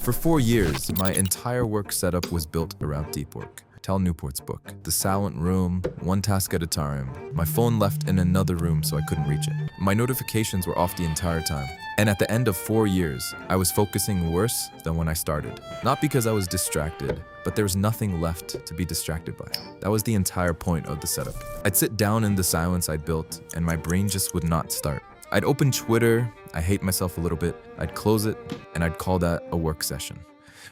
For 4 years, my entire work setup was built around deep work. Tal Newport's book, the silent room, one task at a time. My phone left in another room so I couldn't reach it. My notifications were off the entire time. And at the end of 4 years, I was focusing worse than when I started. Not because I was distracted, but there was nothing left to be distracted by. That was the entire point of the setup. I'd sit down in the silence I'd built, and my brain just would not start. I'd open Twitter, I hate myself a little bit, I'd close it, and I'd call that a work session.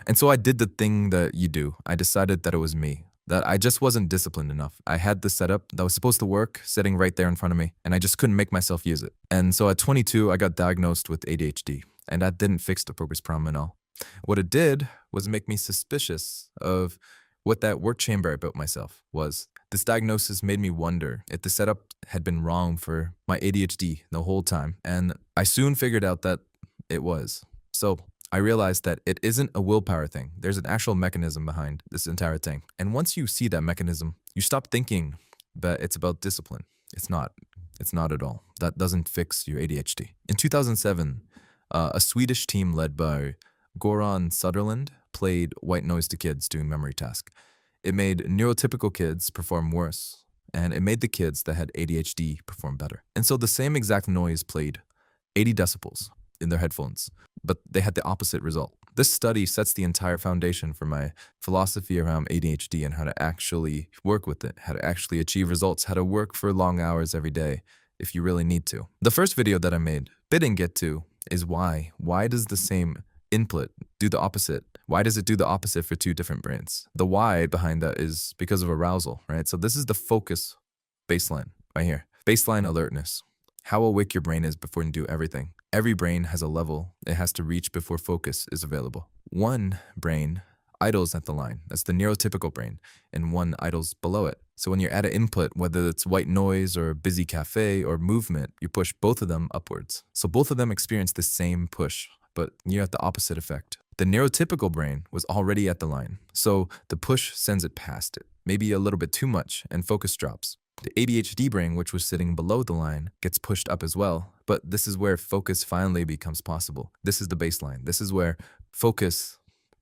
And so I did the thing that you do. I decided that it was me, that I just wasn't disciplined enough. I had the setup that was supposed to work sitting right there in front of me, and I just couldn't make myself use it. And so at 22, I got diagnosed with ADHD, and that didn't fix the progress problem at all. What it did was make me suspicious of what that work chamber I built myself was. This diagnosis made me wonder if the setup had been wrong for my ADHD the whole time, and I soon figured out that it was. So I realized that it isn't a willpower thing. There's an actual mechanism behind this entire thing. And once you see that mechanism, you stop thinking that it's about discipline. It's not. It's not at all. That doesn't fix your ADHD. In 2007, a Swedish team led by Goran Söderlund played white noise to kids doing memory tasks. It made neurotypical kids perform worse, and it made the kids that had ADHD perform better. And so the same exact noise played 80 decibels in their headphones, but they had the opposite result. This study sets the entire foundation for my philosophy around ADHD and how to actually work with it, how to actually achieve results, how to work for long hours every day if you really need to. The first video that I made, didn't get to, is why. Why does the same input do the opposite? Why does it do the opposite for two different brains? The why behind that is because of arousal, right? So this is the focus baseline right here. Baseline alertness. How awake your brain is before you do everything. Every brain has a level it has to reach before focus is available. One brain idles at the line. That's the neurotypical brain. And one idles below it. So when you're at an input, whether it's white noise or a busy cafe or movement, you push both of them upwards. So both of them experience the same push, but you're at the opposite effect. The neurotypical brain was already at the line, so the push sends it past it, maybe a little bit too much, and focus drops. The ADHD brain, which was sitting below the line, gets pushed up as well, but this is where focus finally becomes possible. This is the baseline. This is where focus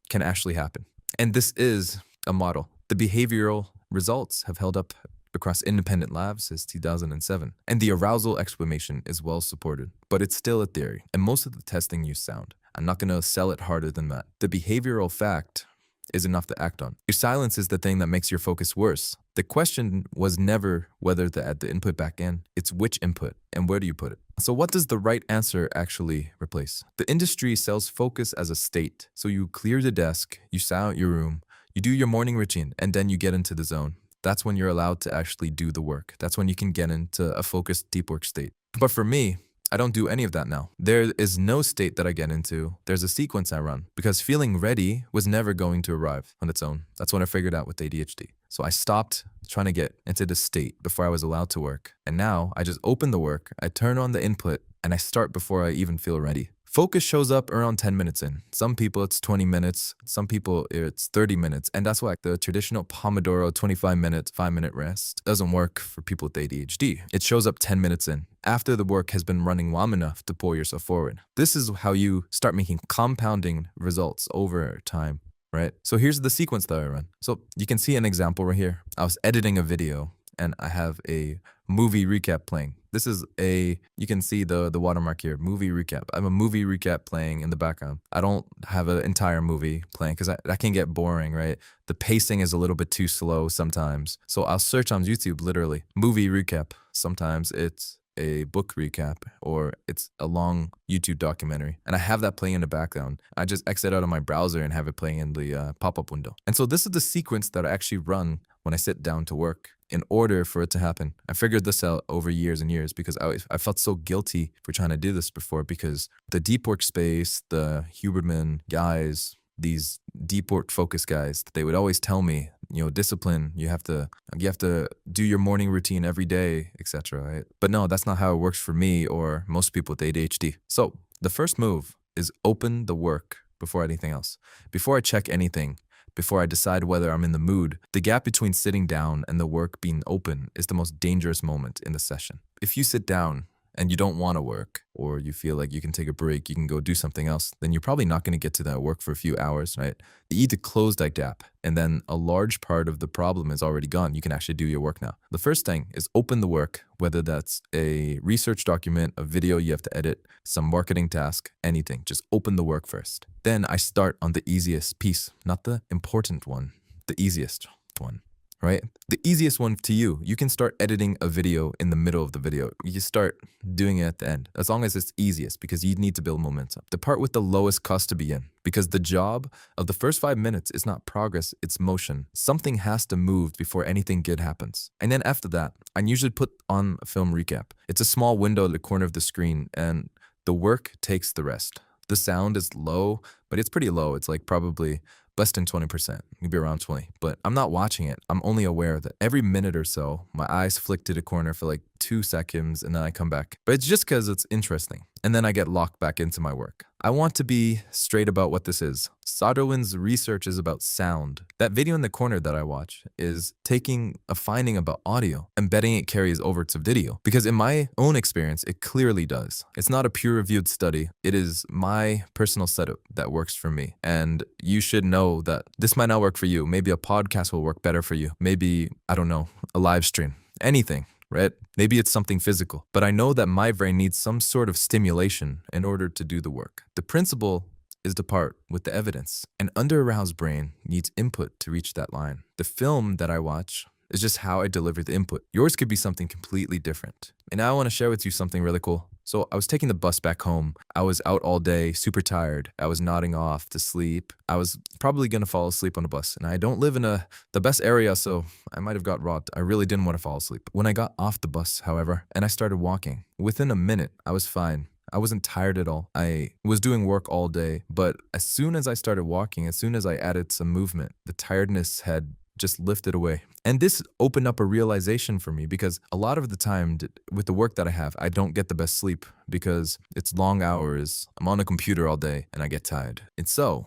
can actually happen. And this is a model. The behavioral results have held up across independent labs since 2007. And the arousal explanation is well supported, but it's still a theory. And most of the testing used sound. I'm not gonna sell it harder than that. The behavioral fact is enough to act on. Your silence is the thing that makes your focus worse. The question was never whether to add the input back in, it's which input and where do you put it. So what does the right answer actually replace? The industry sells focus as a state. So you clear the desk, you silence your room, you do your morning routine, and then you get into the zone. That's when you're allowed to actually do the work. That's when you can get into a focused deep work state. But for me, I don't do any of that now. There is no state that I get into. There's a sequence I run because feeling ready was never going to arrive on its own. That's what I figured out with ADHD. So I stopped trying to get into the state before I was allowed to work. And now I just open the work, I turn on the input, and I start before I even feel ready. Focus shows up around 10 minutes in. Some people it's 20 minutes, some people it's 30 minutes. And that's why the traditional Pomodoro 25-minute, 5-minute rest doesn't work for people with ADHD. It shows up 10 minutes in, after the work has been running long enough to pull yourself forward. This is how you start making compounding results over time, right? So here's the sequence that I run. So you can see an example right here. I was editing a video and I have a movie recap playing. This is you can see the watermark here, movie recap. I have a movie recap playing in the background. I don't have an entire movie playing because that can get boring, right? The pacing is a little bit too slow sometimes. So I'll search on YouTube, literally, movie recap. Sometimes it's a book recap or it's a long YouTube documentary. And I have that playing in the background. I just exit out of my browser and have it playing in the pop-up window. And so this is the sequence that I actually run when I sit down to work. In order for it to happen. I figured this out over years and years because I felt so guilty for trying to do this before because the deep work space, the Huberman guys, these deep work focus guys, they would always tell me, discipline, you have to do your morning routine every day, etc. Right? But no, that's not how it works for me or most people with ADHD. So the first move is open the work before anything else. Before I check anything, before I decide whether I'm in the mood, the gap between sitting down and the work being open is the most dangerous moment in the session. If you sit down, and you don't want to work, or you feel like you can take a break, you can go do something else, then you're probably not going to get to that work for a few hours, right? You need to close that gap, and then a large part of the problem is already gone. You can actually do your work now. The first thing is open the work, whether that's a research document, a video you have to edit, some marketing task, anything. Just open the work first. Then I start on the easiest piece, not the important one, the easiest one. Right? The easiest one to you. You can start editing a video in the middle of the video. You start doing it at the end, as long as it's easiest, because you need to build momentum. The part with the lowest cost to begin, because the job of the first 5 minutes is not progress, it's motion. Something has to move before anything good happens. And then after that, I usually put on a film recap. It's a small window at the corner of the screen, and the work takes the rest. The sound is low, but it's pretty low. It's like probably less than 20%, maybe around 20. But I'm not watching it. I'm only aware that every minute or so, my eyes flick to the corner for like 2 seconds and then I come back. But it's just because it's interesting. And then I get locked back into my work. I want to be straight about what this is. Söderlund's research is about sound. That video in the corner that I watch is taking a finding about audio and betting it carries over to video. Because in my own experience, it clearly does. It's not a peer-reviewed study. It is my personal setup that works for me. And you should know that this might not work for you. Maybe a podcast will work better for you. Maybe, I don't know, a live stream. Anything. Right? Maybe it's something physical, but I know that my brain needs some sort of stimulation in order to do the work. The principle is the part with the evidence. An under-aroused brain needs input to reach that line. The film that I watch is just how I deliver the input. Yours could be something completely different. And now I want to share with you something really cool. So I was taking the bus back home. I was out all day, super tired. I was nodding off to sleep. I was probably going to fall asleep on the bus. And I don't live in the best area, so I might have got robbed. I really didn't want to fall asleep. When I got off the bus, however, and I started walking, within a minute, I was fine. I wasn't tired at all. I was doing work all day, but as soon as I started walking, as soon as I added some movement, the tiredness had just lifted away. And this opened up a realization for me, because a lot of the time with the work that I have, I don't get the best sleep because it's long hours. I'm on a computer all day and I get tired. And so,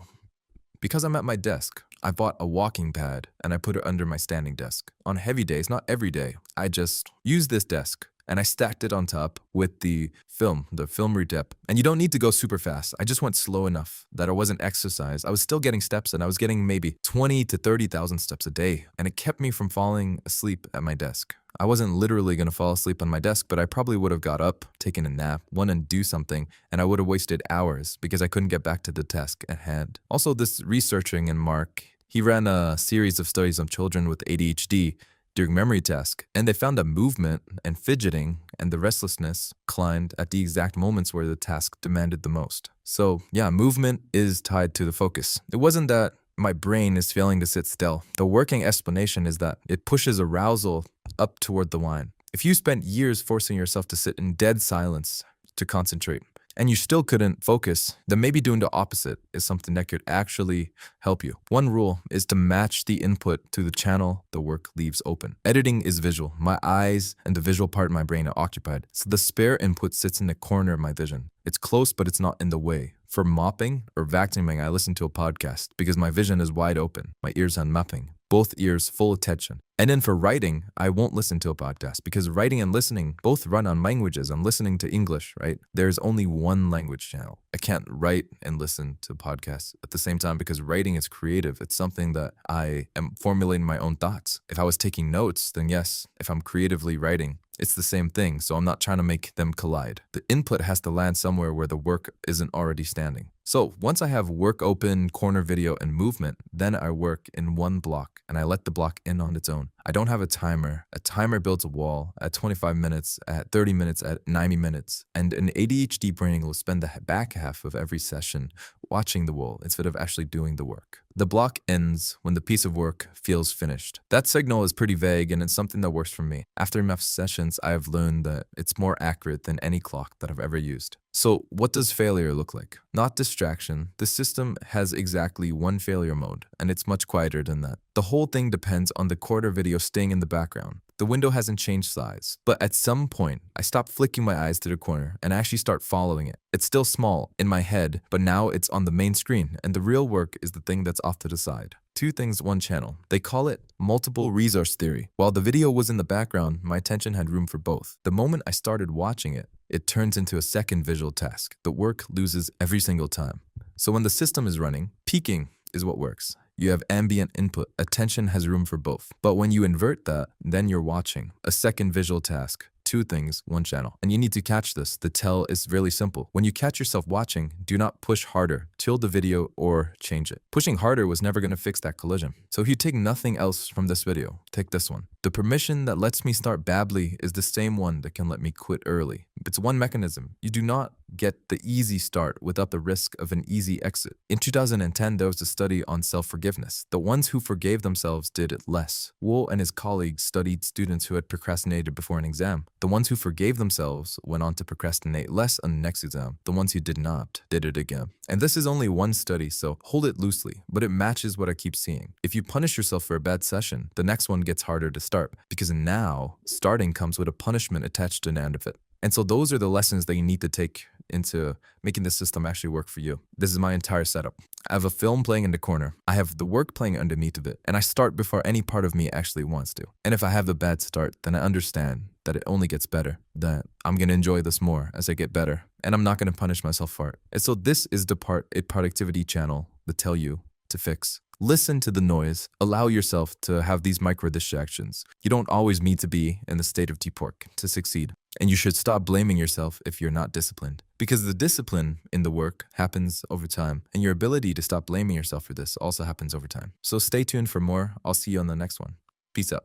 because I'm at my desk, I bought a walking pad and I put it under my standing desk. On heavy days, not every day, I just use this desk. And I stacked it on top with the film recap. And you don't need to go super fast. I just went slow enough that I wasn't exercised. I was still getting steps, and I was getting maybe 20 to 30,000 steps a day. And it kept me from falling asleep at my desk. I wasn't literally going to fall asleep on my desk, but I probably would have got up, taken a nap, went and do something, and I would have wasted hours because I couldn't get back to the task at hand. Also, this researching and Mark, he ran a series of studies on children with ADHD during memory tasks, and they found that movement and fidgeting and the restlessness climbed at the exact moments where the task demanded the most. So yeah, movement is tied to the focus. It wasn't that my brain is failing to sit still. The working explanation is that it pushes arousal up toward the line. If you spent years forcing yourself to sit in dead silence to concentrate, and you still couldn't focus, then maybe doing the opposite is something that could actually help you. One rule is to match the input to the channel the work leaves open. Editing is visual. My eyes and the visual part of my brain are occupied, so the spare input sits in the corner of my vision. It's close, but it's not in the way. For mopping or vacuuming, I listen to a podcast because my vision is wide open. My ears are mapping, both ears full attention. And then for writing, I won't listen to a podcast because writing and listening both run on languages. I'm listening to English, right? There's only one language channel. I can't write and listen to podcasts at the same time because writing is creative. It's something that I am formulating my own thoughts. If I was taking notes, then yes. If I'm creatively writing, it's the same thing. So I'm not trying to make them collide. The input has to land somewhere where the work isn't already standing. So once I have work open, corner video, and movement, then I work in one block and I let the block in on its own. I don't have a timer. A timer builds a wall at 25 minutes, at 30 minutes, at 90 minutes. And an ADHD brain will spend the back half of every session watching the wall instead of actually doing the work. The block ends when the piece of work feels finished. That signal is pretty vague and it's something that works for me. After enough sessions, I have learned that it's more accurate than any clock that I've ever used. So what does failure look like? Not distraction. The system has exactly one failure mode, and it's much quieter than that. The whole thing depends on the quarter video staying in the background. The window hasn't changed size, but at some point, I stop flicking my eyes to the corner and actually start following it. It's still small in my head, but now it's on the main screen, and the real work is the thing that's off to the side. Two things, one channel. They call it multiple resource theory. While the video was in the background, my attention had room for both. The moment I started watching it, it turns into a second visual task. The work loses every single time. So when the system is running, peaking is what works. You have ambient input. Attention has room for both. But when you invert that, then you're watching a second visual task. Two things, one channel. And you need to catch this. The tell is really simple. When you catch yourself watching, do not push harder, chill the video, or change it. Pushing harder was never going to fix that collision. So if you take nothing else from this video, take this one. The permission that lets me start badly is the same one that can let me quit early. It's one mechanism. You do not get the easy start without the risk of an easy exit. In 2010, there was a study on self-forgiveness. The ones who forgave themselves did it less. Wool and his colleagues studied students who had procrastinated before an exam. The ones who forgave themselves went on to procrastinate less on the next exam. The ones who did not did it again. And this is only one study, so hold it loosely, but it matches what I keep seeing. If you punish yourself for a bad session, the next one gets harder to start, because now starting comes with a punishment attached to the end of it. And so those are the lessons that you need to take into making the system actually work for you. This is my entire setup. I have a film playing in the corner. I have the work playing underneath of it. And I start before any part of me actually wants to. And if I have a bad start, then I understand that it only gets better, that I'm going to enjoy this more as I get better. And I'm not going to punish myself for it. And so this is the part, a productivity channel that tell you to fix. Listen to the noise. Allow yourself to have these micro distractions. You don't always need to be in the state of deep work to succeed. And you should stop blaming yourself if you're not disciplined. Because the discipline in the work happens over time. And your ability to stop blaming yourself for this also happens over time. So stay tuned for more. I'll see you on the next one. Peace out.